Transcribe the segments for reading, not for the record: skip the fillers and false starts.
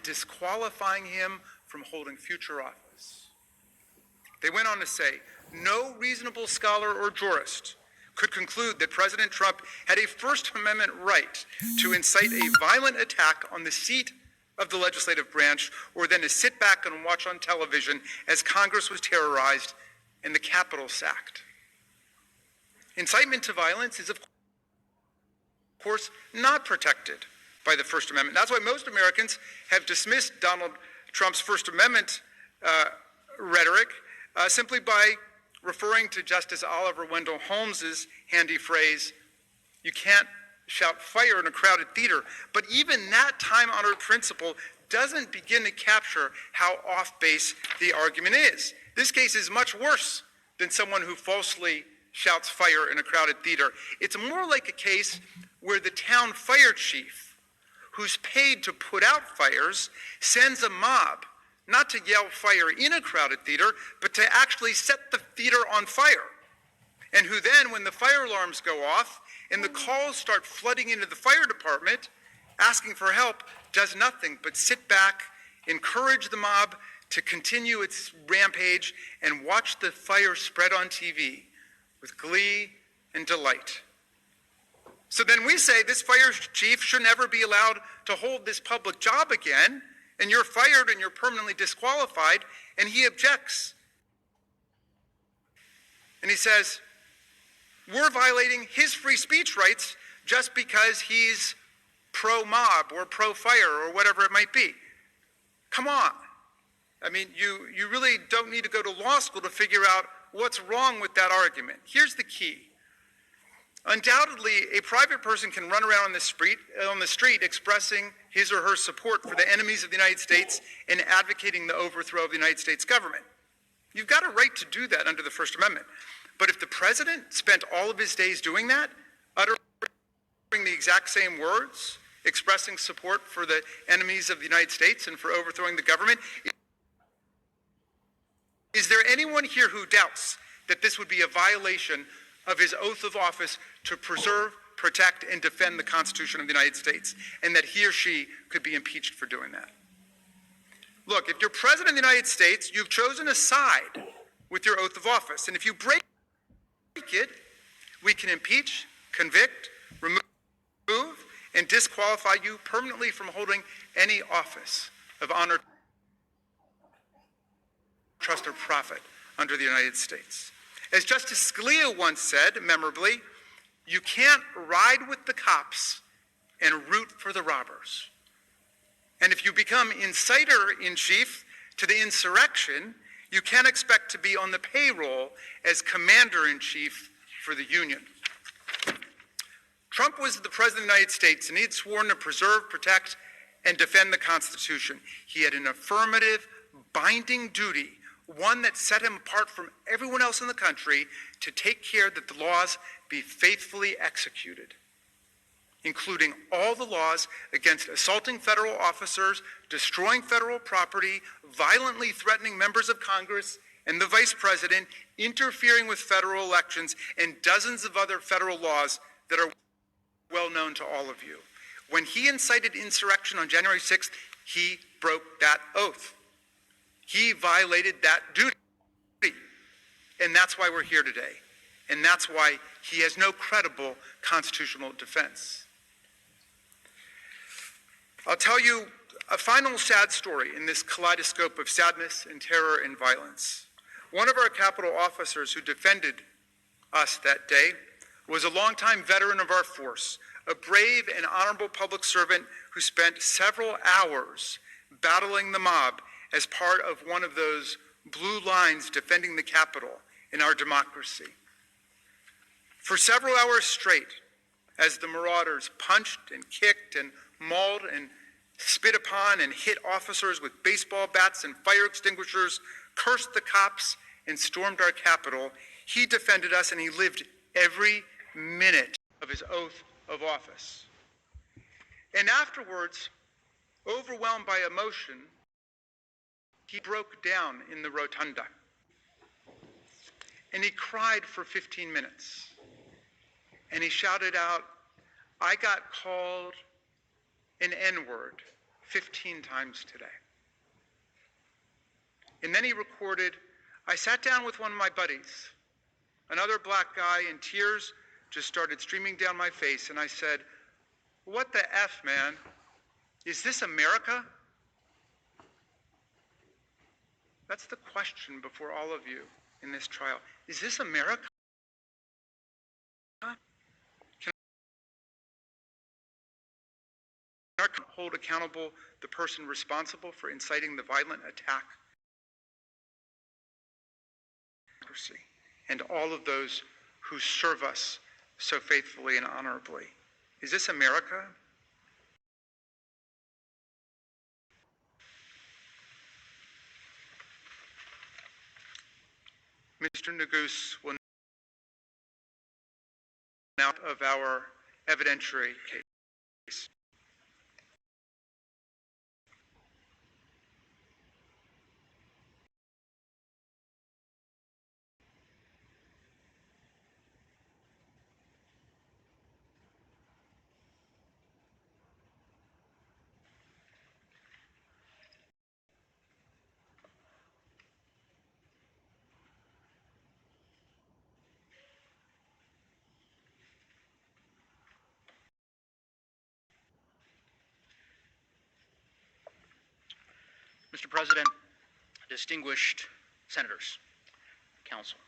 disqualifying him from holding future office. They went on to say, no reasonable scholar or jurist could conclude that President Trump had a First Amendment right to incite a violent attack on the seat of the legislative branch, or then to sit back and watch on television as Congress was terrorized and the Capitol sacked. Incitement to violence is, of course, not protected by the First Amendment. That's why most Americans have dismissed Donald Trump's First Amendment rhetoric simply by referring to Justice Oliver Wendell Holmes's handy phrase, "You can't shout fire in a crowded theater." But even that time-honored principle doesn't begin to capture how off-base the argument is. This case is much worse than someone who falsely shouts fire in a crowded theater. It's more like a case where the town fire chief, who's paid to put out fires, sends a mob not to yell fire in a crowded theater, but to actually set the theater on fire. And who then, when the fire alarms go off and the calls start flooding into the fire department, asking for help, does nothing but sit back, encourage the mob to continue its rampage, and watch the fire spread on TV with glee and delight. So then we say this fire chief should never be allowed to hold this public job again, and you're fired and you're permanently disqualified, and he objects. And he says, we're violating his free speech rights just because he's pro-mob or pro-fire or whatever it might be. Come on. I mean, you really don't need to go to law school to figure out what's wrong with that argument. Here's the key. Undoubtedly, a private person can run around on the street expressing his or her support for the enemies of the United States and advocating the overthrow of the United States government. You've got a right to do that under the First Amendment. But if the president spent all of his days doing that, uttering the exact same words, expressing support for the enemies of the United States and for overthrowing the government, is there anyone here who doubts that this would be a violation of his oath of office to preserve, protect, and defend the Constitution of the United States, and that he or she could be impeached for doing that? Look, if you're president of the United States, you've chosen a side with your oath of office. And if you break it, we can impeach, convict, remove, and disqualify you permanently from holding any office of honor, trust, or profit under the United States. As Justice Scalia once said, memorably, you can't ride with the cops and root for the robbers. And if you become inciter-in-chief to the insurrection, you can't expect to be on the payroll as commander-in-chief for the Union. Trump was the president of the United States, and he had sworn to preserve, protect, and defend the Constitution. He had an affirmative, binding duty, one that set him apart from everyone else in the country, to take care that the laws be faithfully executed, including all the laws against assaulting federal officers, destroying federal property, violently threatening members of Congress and the vice president, interfering with federal elections, and dozens of other federal laws that are well known to all of you. When he incited insurrection on January 6th, he broke that oath. He violated that duty. And that's why we're here today. And that's why he has no credible constitutional defense. I'll tell you a final sad story in this kaleidoscope of sadness and terror and violence. One of our Capitol officers who defended us that day was a longtime veteran of our force, a brave and honorable public servant who spent several hours battling the mob as part of one of those blue lines defending the Capitol in our democracy. For several hours straight, as the marauders punched and kicked and mauled and spit upon and hit officers with baseball bats and fire extinguishers, cursed the cops, and stormed our Capitol, he defended us, and he lived every minute of his oath of office. And afterwards, overwhelmed by emotion, he broke down in the rotunda. And he cried for 15 minutes. And he shouted out, "I got called an N-word 15 times today. And then he recorded, I sat down with one of my buddies, another black guy, and tears just started streaming down my face, and I said, what the F, man? Is this America? That's the question before all of you in this trial. Is this America? Can I hold accountable the person responsible for inciting the violent attack? And all of those who serve us so faithfully and honorably. Is this America? Mr. Neguse will now of our evidentiary case. Mr. President, distinguished senators, counsel,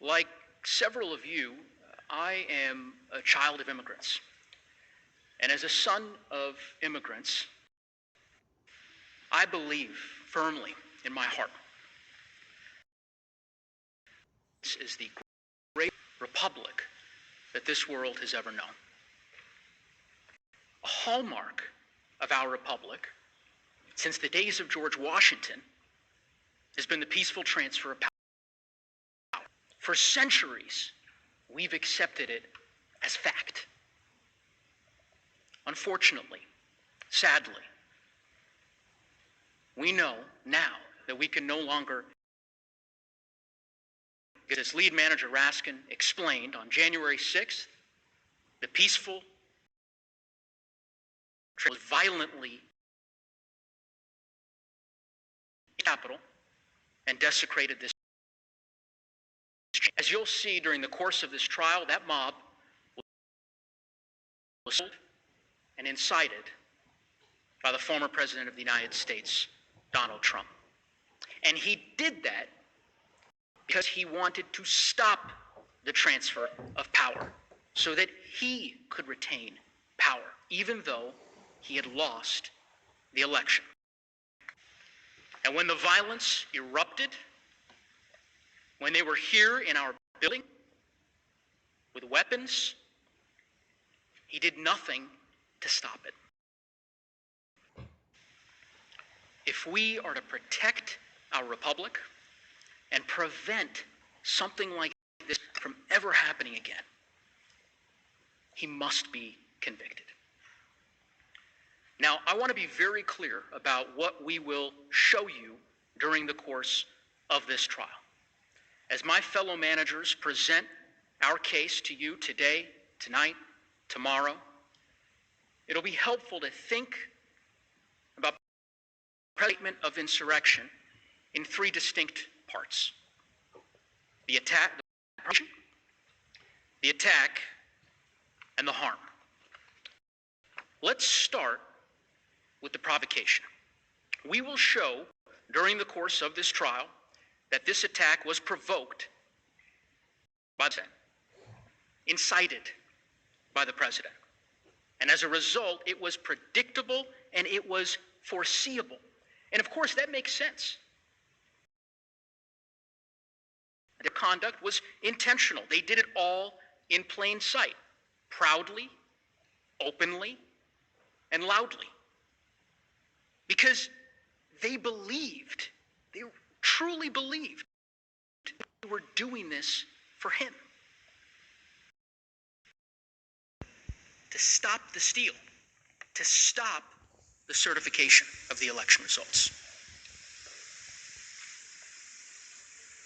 like several of you, I am a child of immigrants. And as a son of immigrants, I believe firmly in my heart this is the great republic that this world has ever known. A hallmark of our republic since the days of George Washington has been the peaceful transfer of power. For centuries, we've accepted it as fact. Unfortunately, sadly, we know now that we can no longer, as lead manager Raskin explained on January 6th, the peaceful was violently Capitol and desecrated this. As you'll see during the course of this trial, that mob was sold and incited by the former President of the United States, Donald Trump. And he did that because he wanted to stop the transfer of power so that he could retain power, even though he had lost the election. And when the violence erupted, when they were here in our building with weapons, he did nothing to stop it. If we are to protect our republic and prevent something like this from ever happening again, he must be convicted. Now, I want to be very clear about what we will show you during the course of this trial. As my fellow managers present our case to you today, tonight, tomorrow, it'll be helpful to think about the statement of insurrection in three distinct parts: the attack, and the harm. Let's start with the provocation. We will show during the course of this trial that this attack was provoked by the President, incited by the President. And as a result, it was predictable and it was foreseeable. And of course, that makes sense. Their conduct was intentional. They did it all in plain sight, proudly, openly, and loudly. Because they believed, they truly believed, they were doing this for him. To stop the steal, to stop the certification of the election results.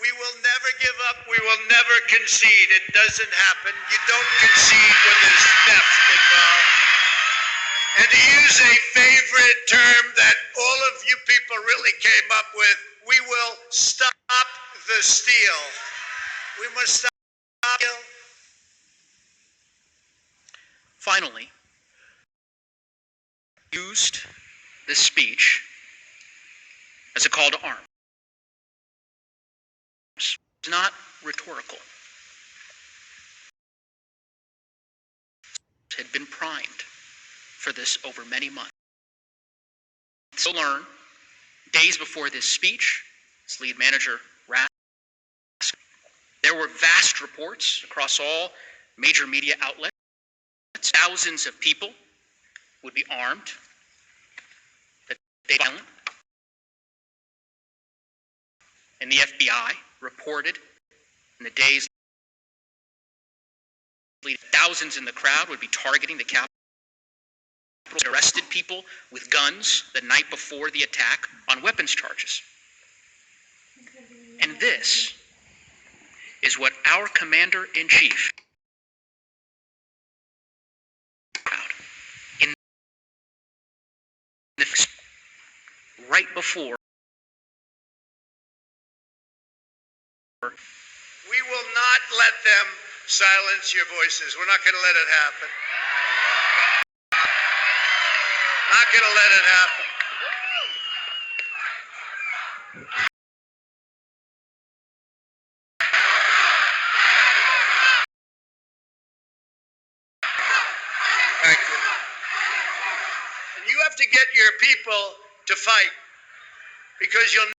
We will never give up. We will never concede. It doesn't happen. You don't concede when there's theft involved. And to use a favorite term that all of you people really came up with, we will stop the steal. We must stop the steal. Finally, used this speech as a call to arms. It's not rhetorical. It had been primed for this over many months. To learn, days before this speech, as lead manager Rask, there were vast reports across all major media outlets. Thousands of people would be armed, that they'd be violent. And the FBI reported in the days leading, thousands in the crowd would be targeting the Capitol. Arrested people with guns the night before the attack on weapons charges. And this is what our commander-in-chief in the right before. We will not let them silence your voices. We're not going to let it happen. Not going to let it happen. Thank you. And you have to get your people to fight because you'll